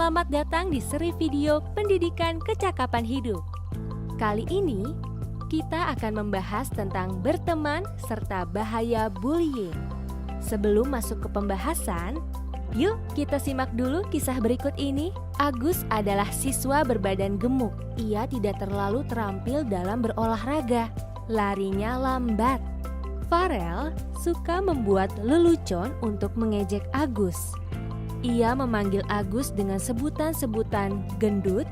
Selamat datang di seri video Pendidikan Kecakapan Hidup. Kali ini, kita akan membahas tentang berteman serta bahaya bullying. Sebelum masuk ke pembahasan, yuk kita simak dulu kisah berikut ini. Agus adalah siswa berbadan gemuk. Ia tidak terlalu terampil dalam berolahraga. Larinya lambat. Farel suka membuat lelucon untuk mengejek Agus. Ia memanggil Agus dengan sebutan-sebutan gendut,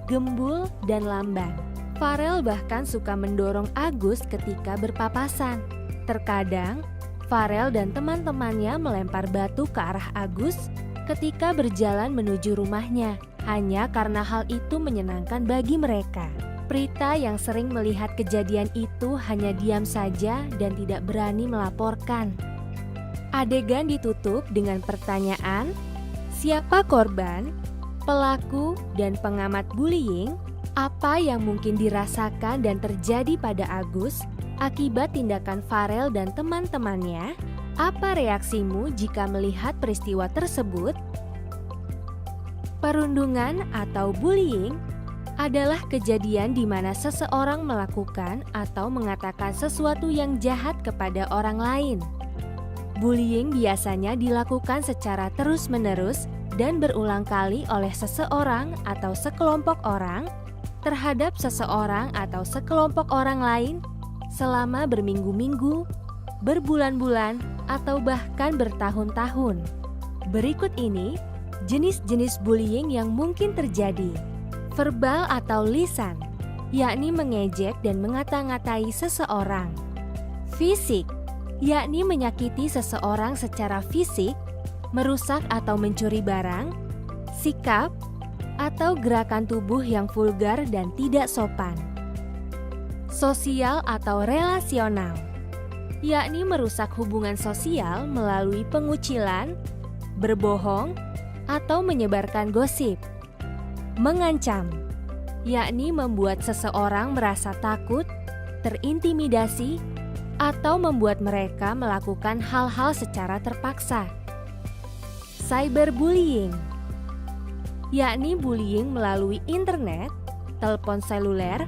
gembul, dan lamban. Farel bahkan suka mendorong Agus ketika berpapasan. Terkadang, Farel dan teman-temannya melempar batu ke arah Agus ketika berjalan menuju rumahnya, hanya karena hal itu menyenangkan bagi mereka. Prita yang sering melihat kejadian itu hanya diam saja dan tidak berani melaporkan. Adegan ditutup dengan pertanyaan, siapa korban, pelaku, dan pengamat bullying? Apa yang mungkin dirasakan dan terjadi pada Agus akibat tindakan Farel dan teman-temannya? Apa reaksimu jika melihat peristiwa tersebut? Perundungan atau bullying adalah kejadian di mana seseorang melakukan atau mengatakan sesuatu yang jahat kepada orang lain. Bullying biasanya dilakukan secara terus-menerus dan berulang kali oleh seseorang atau sekelompok orang terhadap seseorang atau sekelompok orang lain selama berminggu-minggu, berbulan-bulan, atau bahkan bertahun-tahun. Berikut ini jenis-jenis bullying yang mungkin terjadi. Verbal atau lisan, yakni mengejek dan mengata-ngatai seseorang. Fisik, yakni menyakiti seseorang secara fisik, merusak atau mencuri barang. Sikap atau gerakan tubuh yang vulgar dan tidak sopan. Sosial atau relasional, yakni merusak hubungan sosial melalui pengucilan, berbohong, atau menyebarkan gosip. Mengancam, yakni membuat seseorang merasa takut, terintimidasi, atau membuat mereka melakukan hal-hal secara terpaksa. Cyberbullying, yakni bullying melalui internet, telepon seluler,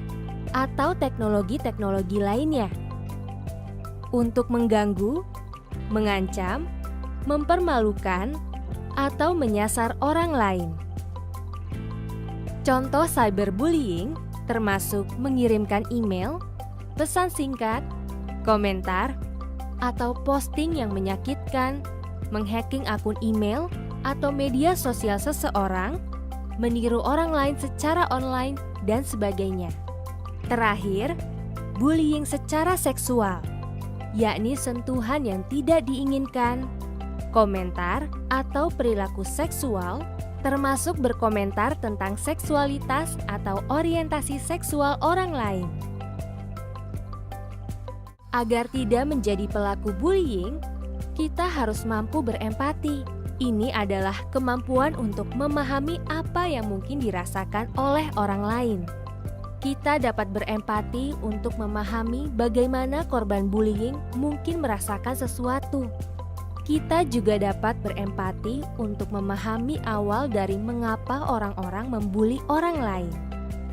atau teknologi-teknologi lainnya. Untuk mengganggu, mengancam, mempermalukan, atau menyasar orang lain. Contoh cyberbullying termasuk mengirimkan email, pesan singkat, komentar, atau posting yang menyakitkan, menghacking akun email atau media sosial seseorang, meniru orang lain secara online, dan sebagainya. Terakhir, bullying secara seksual, yakni sentuhan yang tidak diinginkan, komentar atau perilaku seksual, termasuk berkomentar tentang seksualitas atau orientasi seksual orang lain. Agar tidak menjadi pelaku bullying, kita harus mampu berempati. Ini adalah kemampuan untuk memahami apa yang mungkin dirasakan oleh orang lain. Kita dapat berempati untuk memahami bagaimana korban bullying mungkin merasakan sesuatu. Kita juga dapat berempati untuk memahami awal dari mengapa orang-orang membuli orang lain.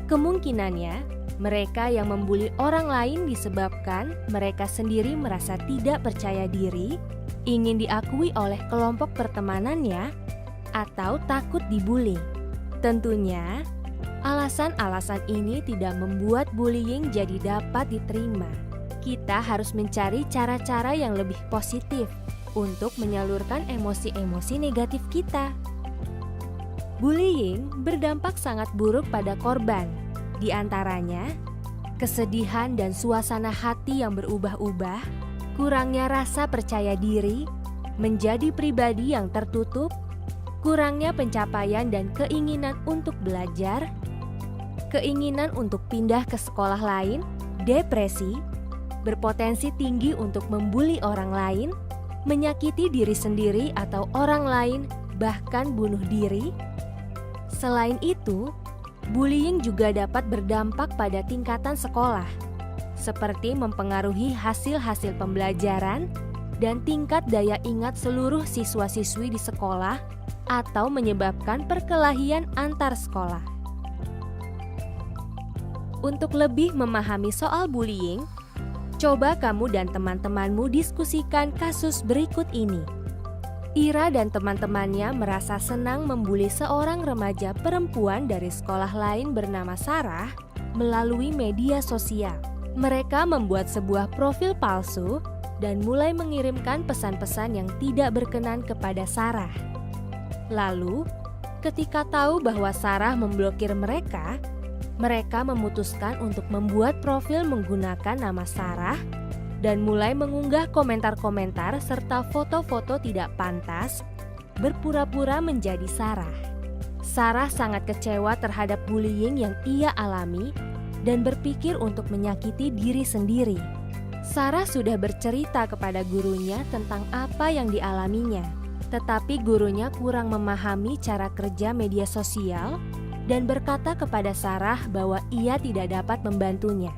Kemungkinannya, mereka yang membuli orang lain disebabkan mereka sendiri merasa tidak percaya diri, ingin diakui oleh kelompok pertemanannya, atau takut dibully. Tentunya, alasan-alasan ini tidak membuat bullying jadi dapat diterima. Kita harus mencari cara-cara yang lebih positif untuk menyalurkan emosi-emosi negatif kita. Bullying berdampak sangat buruk pada korban, di antaranya kesedihan dan suasana hati yang berubah-ubah, kurangnya rasa percaya diri, menjadi pribadi yang tertutup, kurangnya pencapaian dan keinginan untuk belajar, keinginan untuk pindah ke sekolah lain, depresi, berpotensi tinggi untuk membuli orang lain, menyakiti diri sendiri atau orang lain, bahkan bunuh diri. Selain itu, bullying juga dapat berdampak pada tingkatan sekolah, seperti mempengaruhi hasil-hasil pembelajaran dan tingkat daya ingat seluruh siswa-siswi di sekolah, atau menyebabkan perkelahian antar sekolah. Untuk lebih memahami soal bullying, coba kamu dan teman-temanmu diskusikan kasus berikut ini. Ira dan teman-temannya merasa senang membuli seorang remaja perempuan dari sekolah lain bernama Sarah melalui media sosial. Mereka membuat sebuah profil palsu dan mulai mengirimkan pesan-pesan yang tidak berkenan kepada Sarah. Lalu, ketika tahu bahwa Sarah memblokir mereka memutuskan untuk membuat profil menggunakan nama Sarah dan mulai mengunggah komentar-komentar serta foto-foto tidak pantas, berpura-pura menjadi Sarah. Sarah sangat kecewa terhadap bullying yang ia alami dan berpikir untuk menyakiti diri sendiri. Sarah sudah bercerita kepada gurunya tentang apa yang dialaminya, tetapi gurunya kurang memahami cara kerja media sosial dan berkata kepada Sarah bahwa ia tidak dapat membantunya.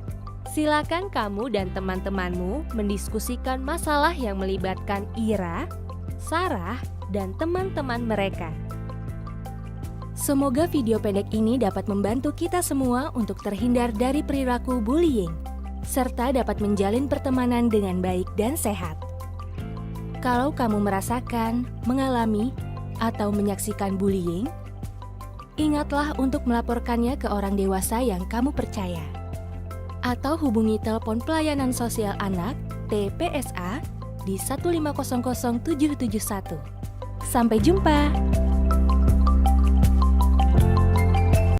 Silakan kamu dan teman-temanmu mendiskusikan masalah yang melibatkan Ira, Sarah, dan teman-teman mereka. Semoga video pendek ini dapat membantu kita semua untuk terhindar dari perilaku bullying, serta dapat menjalin pertemanan dengan baik dan sehat. Kalau kamu merasakan, mengalami, atau menyaksikan bullying, ingatlah untuk melaporkannya ke orang dewasa yang kamu percaya. Atau hubungi telepon pelayanan sosial anak TPSA di 1500771. Sampai jumpa!